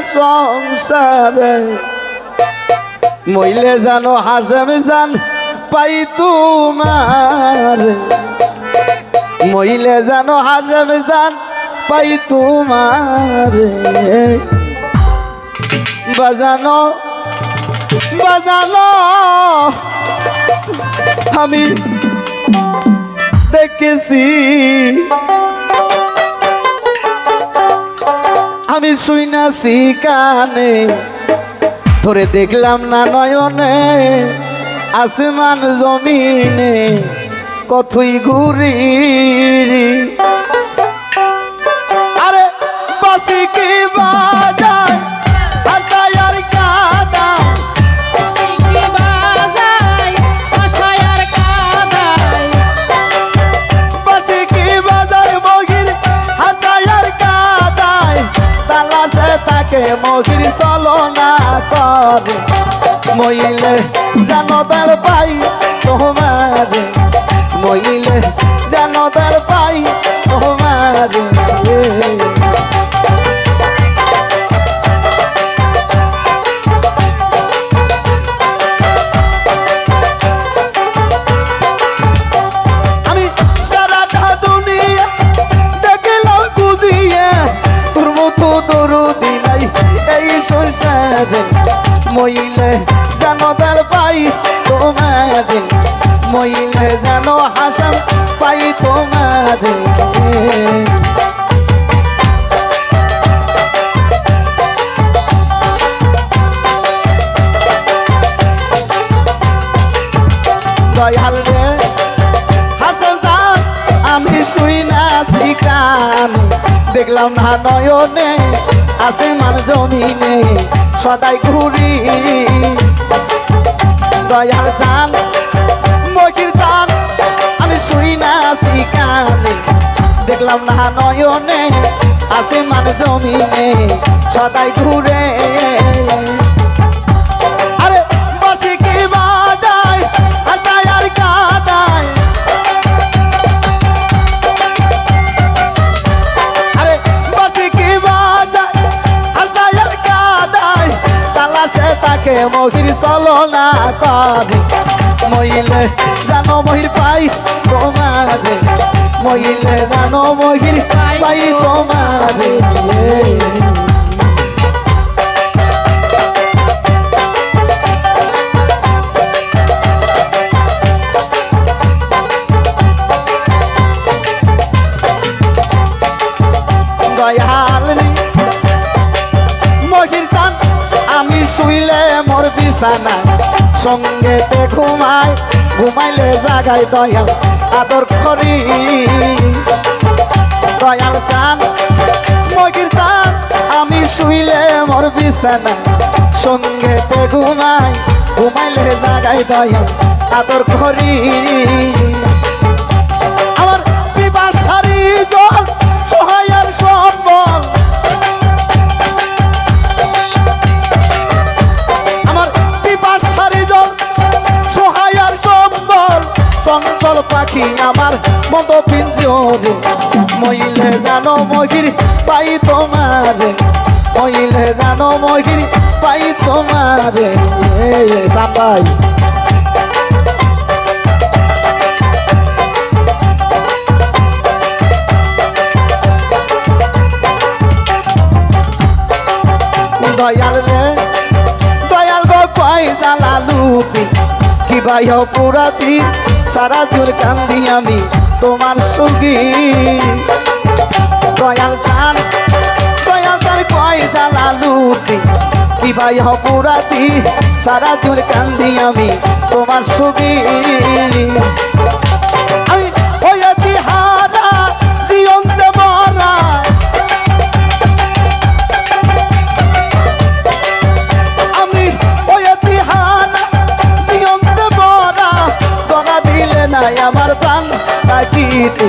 সংসারে মইলে জানো হাসেম জান পাই তোমার মইলে জানো হাসেম জান পাই তোমার বাজানো বাজানো আমি দেখেছি আমি শুইনাছি কানে ধরে দেখলাম না নয়নে আসমান জমিনে কতই ঘুরি আরে বাসি কি বাজায় আর কাদা বাসি কি বাজায় মগির হাসায়ার কাদায় তালাশে তাকে মগির চলো না করে মইলে জানো তার পাই তোমার মইলে জানো তার পাই তোমার আমি সারাটা দুনিয়া দেখলাম খুঁজিয়ে তোর মতো দরদি নাই এই সংসারে মইলে জানো তার পাই তোমার মইলে জানো হাসান পাই তোমার দয়াল রে হাসান জান আমি শুই না শিকান দেখলাম না নয়নে আসমান জমিনে সদাই ঘুরি দয়াল জান মগির জান আমি শুই না শিকানে দেখলাম না নয়নে আসমান জমিনে সদাই ঘুরে আরে বাসি কি বাজায় হাসায়ার কাদায় আরে বাসি কি বাজায় হাসায়ার কাদায় তালাশে তাকে মগির চলো না করে মইলে জানো মহির পাই তোমার মইলে জানো মহির পাই তোমার দয়াল মহির জান আমি শুইলে মোর বিছানা সঙ্গেতে ঘুমাই ঘুমাইলে জাগায় দয়াল আদর করি দয়াল চান মগির চান আমি শুইলে মোর বিছানা সঙ্গেতে ঘুমাই ঘুমাইলে জাগায় দয়াল আদর করি আমার পিপাসারি জল সহায়ার সম্বল চঞ্চল পাখি আমার মত পিঞ্জরে মইলে জানো মগির পাই তোমার মইলে জানো মগির পাই তোমার সাপাই দয়াল রে দয়াল গো কয় জালালুকি কি ভাই পুরাতি সারা জোর কান্দি আমি তোমার সঙ্গী দয়াল চান কয় জালালুদ্দিন কি ভাই পুরাতি সারা জোর কান্দি আমি তোমার সঙ্গী আমি হয়েছি হারা জীবন্ত মরা আমি হয়েছি হারা জীবন্ত মরা ধরা দিলে নাই আমার প্রাণ থাকিতে